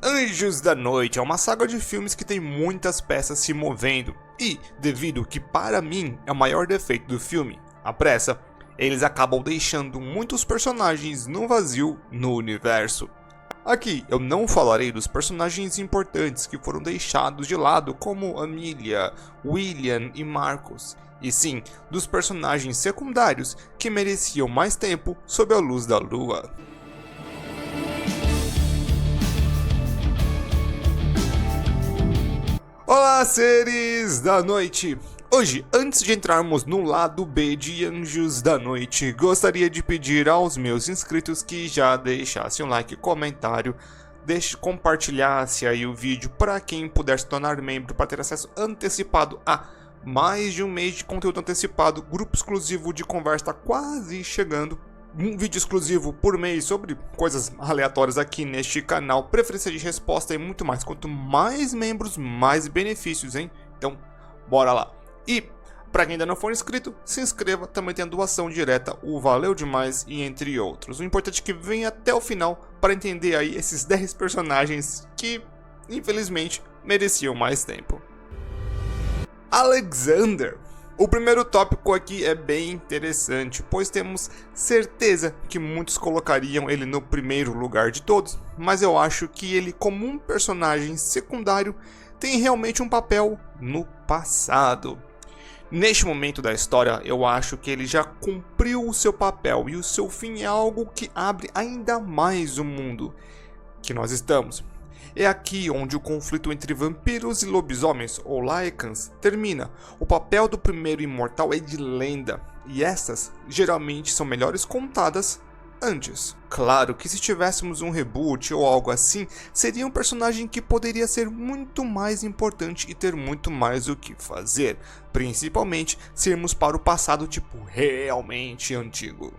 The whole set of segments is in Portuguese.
Anjos da Noite é uma saga de filmes que tem muitas peças se movendo e, devido que para mim é o maior defeito do filme, a pressa, eles acabam deixando muitos personagens no vazio no universo. Aqui eu não falarei dos personagens importantes que foram deixados de lado como Amelia, William e Marcus, e sim dos personagens secundários que mereciam mais tempo sob a luz da lua. Olá, seres da noite! Hoje, antes de entrarmos no lado B de Anjos da Noite, gostaria de pedir aos meus inscritos que já deixassem um like e comentário, compartilhasse aí o vídeo para quem puder se tornar membro para ter acesso antecipado a mais de um mês de conteúdo antecipado, grupo exclusivo de conversa tá quase chegando. Um vídeo exclusivo por mês sobre coisas aleatórias aqui neste canal, preferência de resposta e muito mais. Quanto mais membros, mais benefícios, hein? Então, bora lá. E, para quem ainda não for inscrito, se inscreva, também tem a doação direta, o Valeu Demais e entre outros. O importante é que venha até o final para entender aí esses 10 personagens que, infelizmente, mereciam mais tempo. Alexander. O primeiro tópico aqui é bem interessante, pois temos certeza que muitos colocariam ele no primeiro lugar de todos, mas eu acho que ele, como um personagem secundário, tem realmente um papel no passado. Neste momento da história, eu acho que ele já cumpriu o seu papel e o seu fim é algo que abre ainda mais o mundo que nós estamos. É aqui onde o conflito entre vampiros e lobisomens, ou Lycans, termina. O papel do primeiro imortal é de lenda, e essas geralmente são melhores contadas antes. Claro que se tivéssemos um reboot ou algo assim, seria um personagem que poderia ser muito mais importante e ter muito mais o que fazer, principalmente se irmos para o passado tipo realmente antigo.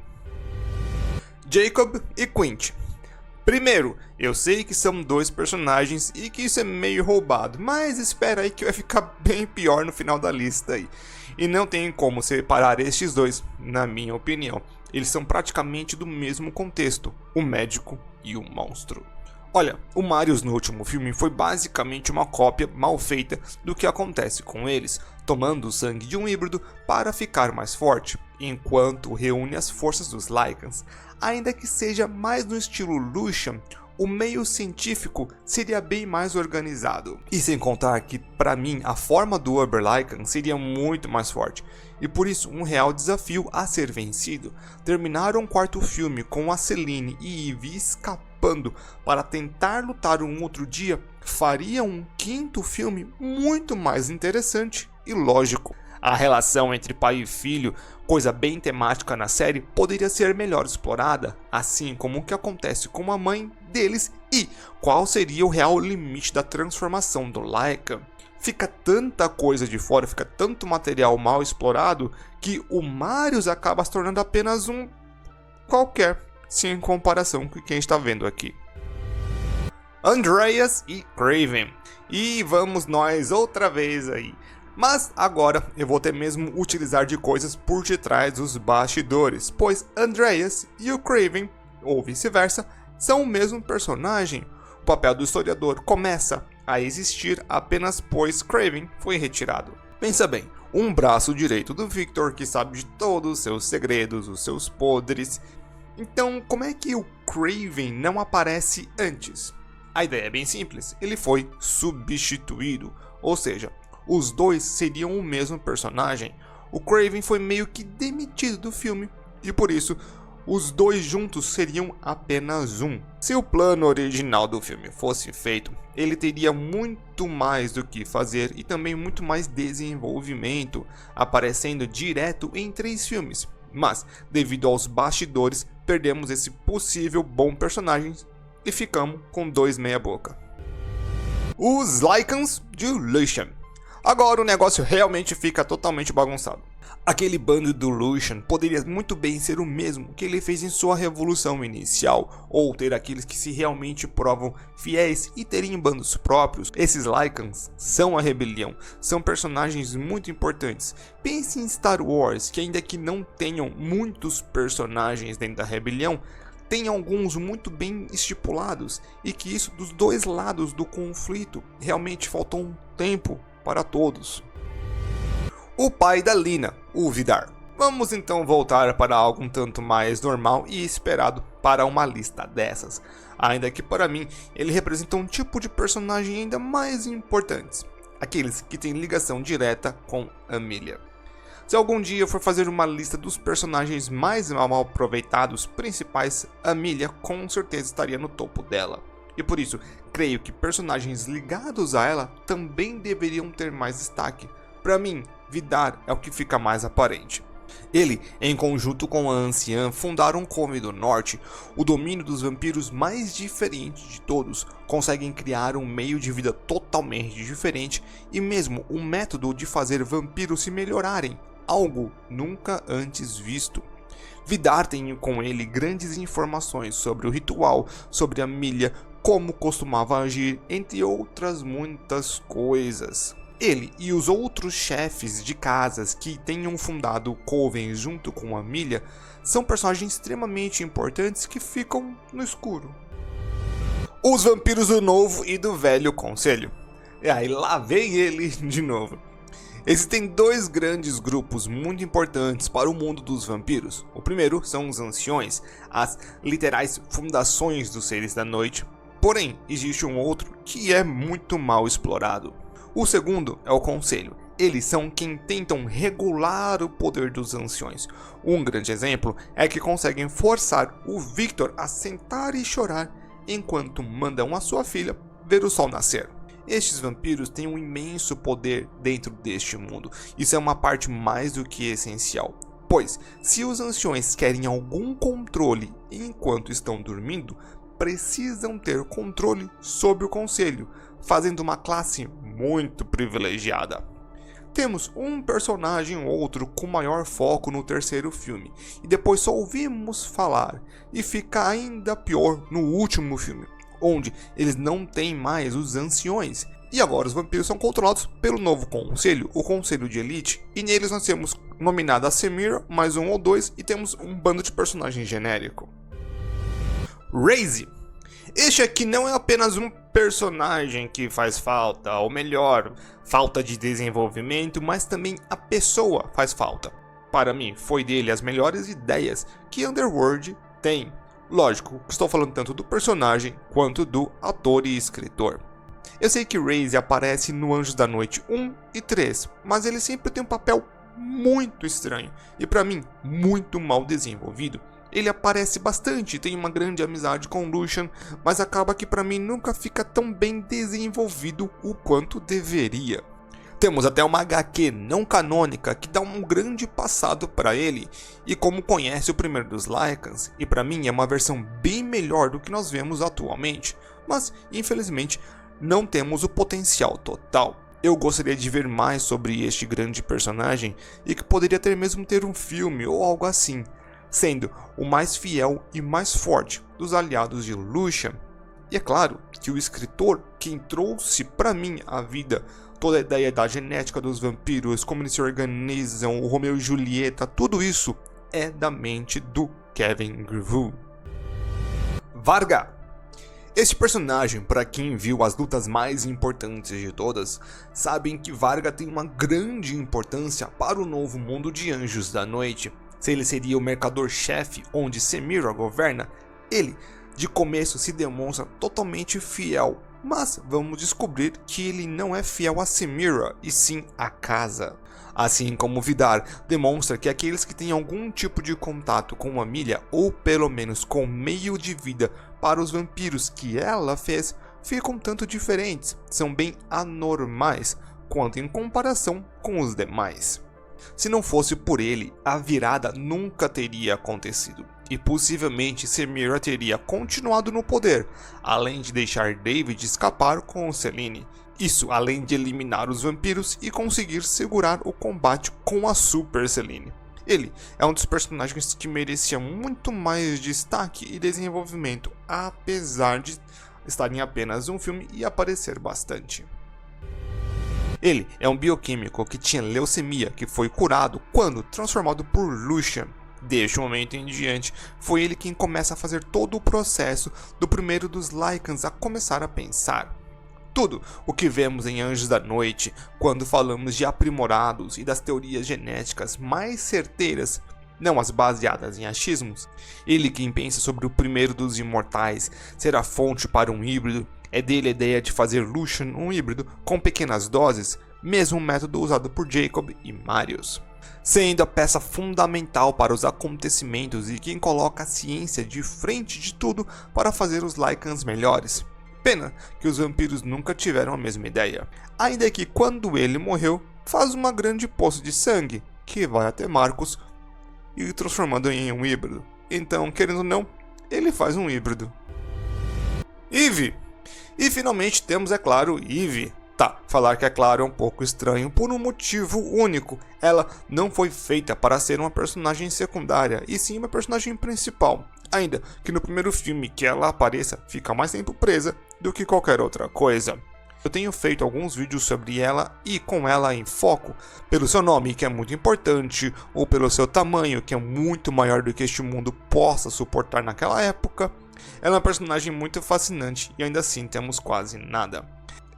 Jacob e Quint. Primeiro, eu sei que são dois personagens e que isso é meio roubado, mas espera aí que vai ficar bem pior no final da lista aí. E não tem como separar estes dois, na minha opinião. Eles são praticamente do mesmo contexto, o médico e o monstro. Olha, o Marius no último filme foi basicamente uma cópia mal feita do que acontece com eles, tomando o sangue de um híbrido para ficar mais forte, enquanto reúne as forças dos Lycans. Ainda que seja mais no estilo Lucian, o meio científico seria bem mais organizado. E sem contar que, para mim, a forma do Uber Lycan seria muito mais forte. E por isso, um real desafio a ser vencido. Terminar um quarto filme com a Celine e Eve escapando para tentar lutar um outro dia faria um quinto filme muito mais interessante e lógico. A relação entre pai e filho, coisa bem temática na série, poderia ser melhor explorada, assim como o que acontece com a mãe deles e qual seria o real limite da transformação do Lycan. Fica tanta coisa de fora, fica tanto material mal explorado, que o Marius acaba se tornando apenas um qualquer, sim, em comparação com quem está vendo aqui. Andreas e Kraven. E vamos nós outra vez aí. Mas agora eu vou ter mesmo utilizar de coisas por detrás dos bastidores, pois Andreas e o Kraven, ou vice-versa, são o mesmo personagem. O papel do historiador começa a existir apenas pois Kraven foi retirado. Pensa bem, um braço direito do Victor que sabe de todos os seus segredos, os seus podres. Então, como é que o Kraven não aparece antes? A ideia é bem simples, ele foi substituído, ou seja, os dois seriam o mesmo personagem. O Kraven foi meio que demitido do filme e por isso os dois juntos seriam apenas um. Se o plano original do filme fosse feito, ele teria muito mais do que fazer e também muito mais desenvolvimento, aparecendo direto em 3 filmes. Mas, devido aos bastidores, perdemos esse possível bom personagem e ficamos com 2 meia-boca. Os Lycans de Lucian. Agora o negócio realmente fica totalmente bagunçado. Aquele bando do Lucian poderia muito bem ser o mesmo que ele fez em sua revolução inicial, ou ter aqueles que se realmente provam fiéis e terem bandos próprios. Esses Lycans são a rebelião, são personagens muito importantes. Pense em Star Wars, que ainda que não tenham muitos personagens dentro da rebelião, tem alguns muito bem estipulados e que isso dos dois lados do conflito realmente faltou um tempo para todos. O pai da Lina, o Vidar. Vamos então voltar para algo um tanto mais normal e esperado para uma lista dessas, ainda que para mim ele representa um tipo de personagem ainda mais importante, aqueles que têm ligação direta com Amelia. Se algum dia eu for fazer uma lista dos personagens mais mal aproveitados principais, Amelia com certeza estaria no topo dela. E por isso, creio que personagens ligados a ela também deveriam ter mais destaque. Para mim, Vidar é o que fica mais aparente. Ele, em conjunto com a anciã, fundaram Cove do Norte, o domínio dos vampiros mais diferente de todos. Conseguem criar um meio de vida totalmente diferente e mesmo um método de fazer vampiros se melhorarem, algo nunca antes visto. Vidar tem com ele grandes informações sobre o ritual, sobre Amelia, como costumava agir, entre outras muitas coisas. Ele e os outros chefes de casas que tenham fundado Coven junto com Amelia são personagens extremamente importantes que ficam no escuro. Os vampiros do novo e do velho conselho. E aí lá vem ele de novo. Existem dois grandes grupos muito importantes para o mundo dos vampiros. O primeiro são os anciões, as literais fundações dos seres da noite. Porém, existe um outro que é muito mal explorado. O segundo é o Conselho. Eles são quem tentam regular o poder dos anciões. Um grande exemplo é que conseguem forçar o Victor a sentar e chorar enquanto mandam a sua filha ver o sol nascer. Estes vampiros têm um imenso poder dentro deste mundo. Isso é uma parte mais do que essencial. Pois, se os anciões querem algum controle enquanto estão dormindo, precisam ter controle sobre o Conselho, fazendo uma classe muito privilegiada. Temos um personagem ou outro com maior foco no terceiro filme, e depois só ouvimos falar, e fica ainda pior no último filme, onde eles não têm mais os anciões, e agora os vampiros são controlados pelo novo conselho, o Conselho de Elite, e neles nós temos nominada a Semira, mais um ou dois, e temos um bando de personagens genérico. Raze. Este aqui não é apenas um personagem que faz falta, ou melhor, falta de desenvolvimento, mas também a pessoa faz falta. Para mim, foi dele as melhores ideias que Underworld tem. Lógico, estou falando tanto do personagem quanto do ator e escritor. Eu sei que Raze aparece no Anjos da Noite 1 e 3, mas ele sempre tem um papel muito estranho e para mim muito mal desenvolvido. Ele aparece bastante, tem uma grande amizade com Lucian, mas acaba que para mim nunca fica tão bem desenvolvido o quanto deveria. Temos até uma HQ não canônica que dá um grande passado para ele, e como conhece o primeiro dos Lycans, e para mim é uma versão bem melhor do que nós vemos atualmente, mas infelizmente não temos o potencial total. Eu gostaria de ver mais sobre este grande personagem e que poderia ter mesmo ter um filme ou algo assim, sendo o mais fiel e mais forte dos aliados de Lucian. E é claro que o escritor, quem trouxe para mim a vida, toda a ideia da genética dos vampiros, como eles se organizam, o Romeu e Julieta, tudo isso é da mente do Kevin Grevioux. Varga. Este personagem, para quem viu as lutas mais importantes de todas, sabem que Varga tem uma grande importância para o novo mundo de Anjos da Noite. Se ele seria o mercador-chefe onde Semira governa, ele, de começo, se demonstra totalmente fiel, mas vamos descobrir que ele não é fiel a Semira, e sim à casa. Assim como Vidar demonstra que aqueles que têm algum tipo de contato com Amelia, ou pelo menos com meio de vida para os vampiros que ela fez, ficam tanto diferentes, são bem anormais, quanto em comparação com os demais. Se não fosse por ele, a virada nunca teria acontecido, e possivelmente Semira teria continuado no poder, além de deixar David escapar com Selene. Isso além de eliminar os vampiros e conseguir segurar o combate com a Super Selene. Ele é um dos personagens que merecia muito mais destaque e desenvolvimento, apesar de estar em apenas um filme e aparecer bastante. Ele é um bioquímico que tinha leucemia, que foi curado quando transformado por Lucian. Deste momento em diante, foi ele quem começa a fazer todo o processo do primeiro dos Lycans a começar a pensar. Tudo o que vemos em Anjos da Noite, quando falamos de aprimorados e das teorias genéticas mais certeiras, não as baseadas em achismos, ele quem pensa sobre o primeiro dos imortais ser a fonte para um híbrido, é dele a ideia de fazer Lucian um híbrido com pequenas doses, mesmo método usado por Jacob e Marius. Sendo a peça fundamental para os acontecimentos e quem coloca a ciência de frente de tudo para fazer os Lycans melhores. Pena que os vampiros nunca tiveram a mesma ideia, ainda que quando ele morreu, faz uma grande poça de sangue, que vai até Marcus e o transformando em um híbrido. Então, querendo ou não, ele faz um híbrido. Eve! E finalmente temos, é claro, Eve. Tá, falar que é claro é um pouco estranho por um motivo único. Ela não foi feita para ser uma personagem secundária, e sim uma personagem principal. Ainda que no primeiro filme que ela apareça, fica mais tempo presa do que qualquer outra coisa. Eu tenho feito alguns vídeos sobre ela e com ela em foco, pelo seu nome, que é muito importante, ou pelo seu tamanho, que é muito maior do que este mundo possa suportar naquela época. Ela é uma personagem muito fascinante e ainda assim temos quase nada.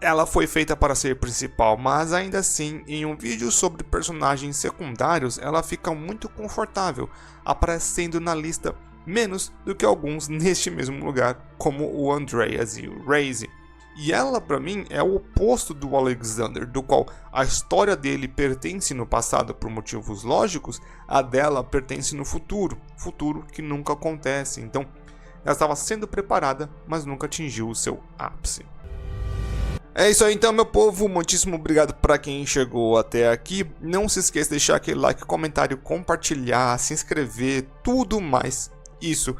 Ela foi feita para ser principal, mas ainda assim, em um vídeo sobre personagens secundários, ela fica muito confortável, aparecendo na lista menos do que alguns neste mesmo lugar, como o Andreas e o Raze. E ela, para mim, é o oposto do Alexander, do qual a história dele pertence no passado por motivos lógicos, a dela pertence no futuro que nunca acontece. Então, ela estava sendo preparada, mas nunca atingiu o seu ápice. É isso aí então, meu povo, muitíssimo obrigado para quem chegou até aqui. Não se esqueça de deixar aquele like, comentário, compartilhar, se inscrever, tudo mais. Isso,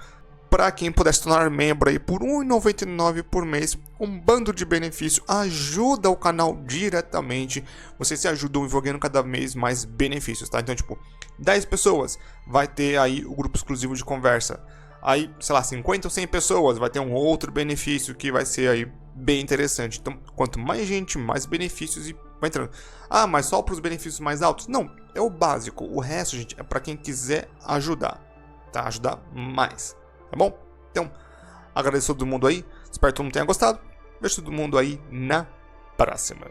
para quem puder se tornar membro aí por R$ 1,99 por mês, um bando de benefício, ajuda o canal diretamente. Vocês se ajudam e vão ganhando cada vez mais benefícios, tá? Então, tipo, 10 pessoas vai ter aí o grupo exclusivo de conversa. Aí, sei lá, 50 ou 100 pessoas vai ter um outro benefício que vai ser aí bem interessante. Então, quanto mais gente, mais benefícios e vai entrando. Ah, mas só para os benefícios mais altos? Não, é o básico. O resto, gente, é para quem quiser ajudar, tá? Ajudar mais, tá bom? Então, agradeço a todo mundo aí. Espero que todo mundo tenha gostado. Vejo todo mundo aí na próxima.